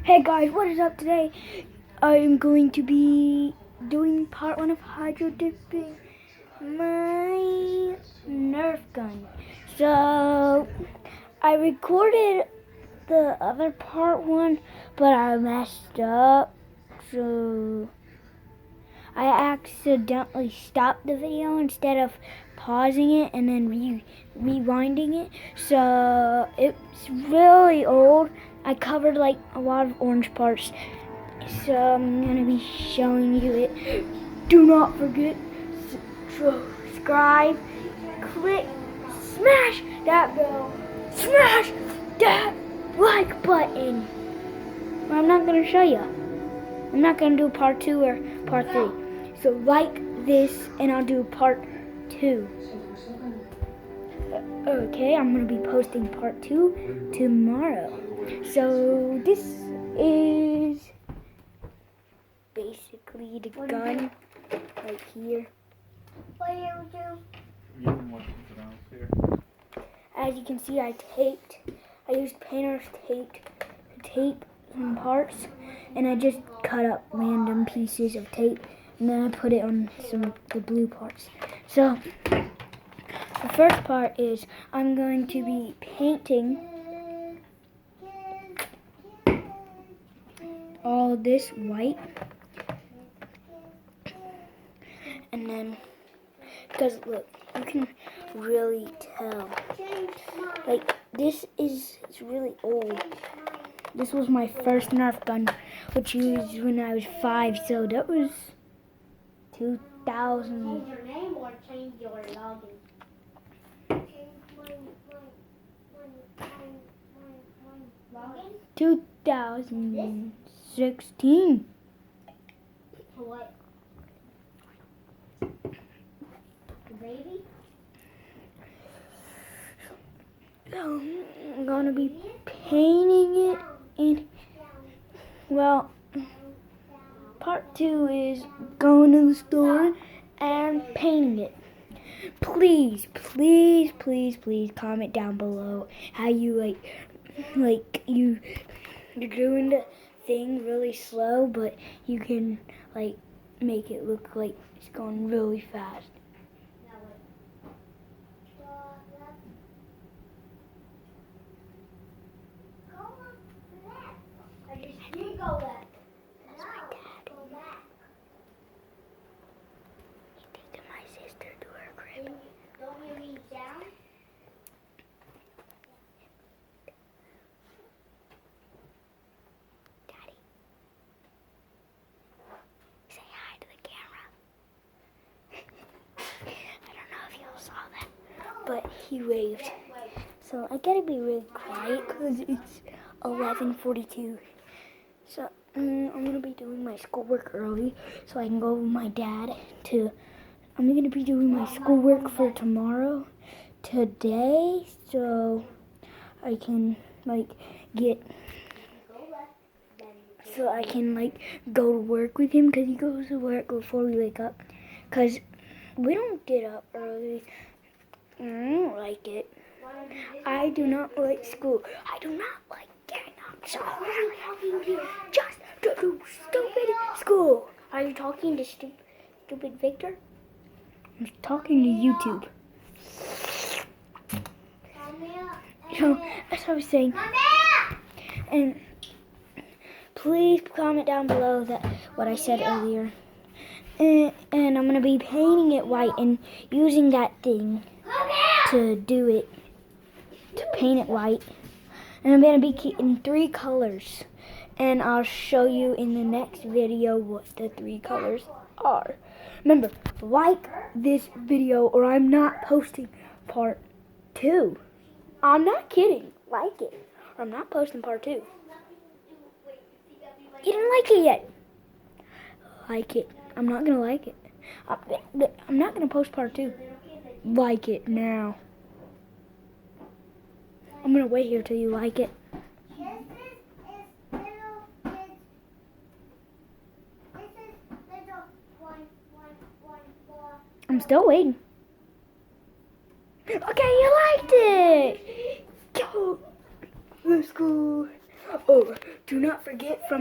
Hey guys, what is up today? I'm going to be doing part 1 of hydro dipping my NERF gun. So, I recorded the other part 1, but I messed up. So, I accidentally stopped the video instead of pausing it and then rewinding it. So, it's really old. I covered like a lot of orange parts, so I'm gonna be showing you it. Do not forget subscribe, smash that bell, smash that like button. But I'm not gonna show you. I'm not gonna do part 2 or part 3. So like this, and I'll do part 2. Okay, I'm gonna be posting part 2 tomorrow. So this is basically the gun right here. What do you do? As you can see, I used painter's tape to tape some parts, and I just cut up random pieces of tape, and then I put it on some of the blue parts. So the first part is I'm going to be painting all this white, and then, because look, you can really tell, like this is, it's really old. This was my first NERF gun, which was when I was 5, so that was 2000. Change your name or change your login? 2016. For what? The baby? So I'm gonna be painting it, and well, part 2 is going to the store and painting it. Please, please, please, please comment down below how you like you're doing the thing really slow, but you can like make it look like it's going really fast. You go left. That's my dad. Go back. He taking my sister to her crib. Don't you reach down? Daddy, say hi to the camera. I don't know if y'all saw that, but he waved. So I gotta be really quiet because it's 11:42. So I'm gonna be doing my schoolwork early so I can go with my dad to. I'm gonna be doing my schoolwork for tomorrow, today, so I can go to work with him, because he goes to work before we wake up, because we don't get up early. I don't like it. I do not like school. I do not like getting up so early just to do stupid school. Are you talking to stupid Victor? I'm talking to YouTube. So, as I was saying, and please comment down below what I said earlier. And I'm going to be painting it white and using that thing to do it, to paint it white. And I'm going to be in 3 colors. And I'll show you in the next video what the 3 colors are. Remember, like this video or I'm not posting part 2. I'm not kidding. Like it. Or I'm not posting part 2. You didn't like it yet. Like it. I'm not going to like it. I'm not going to post part 2. Like it now. I'm going to wait here till you like it. I'm still waiting. Okay, you liked it. Go. Let's go. Oh, do not forget from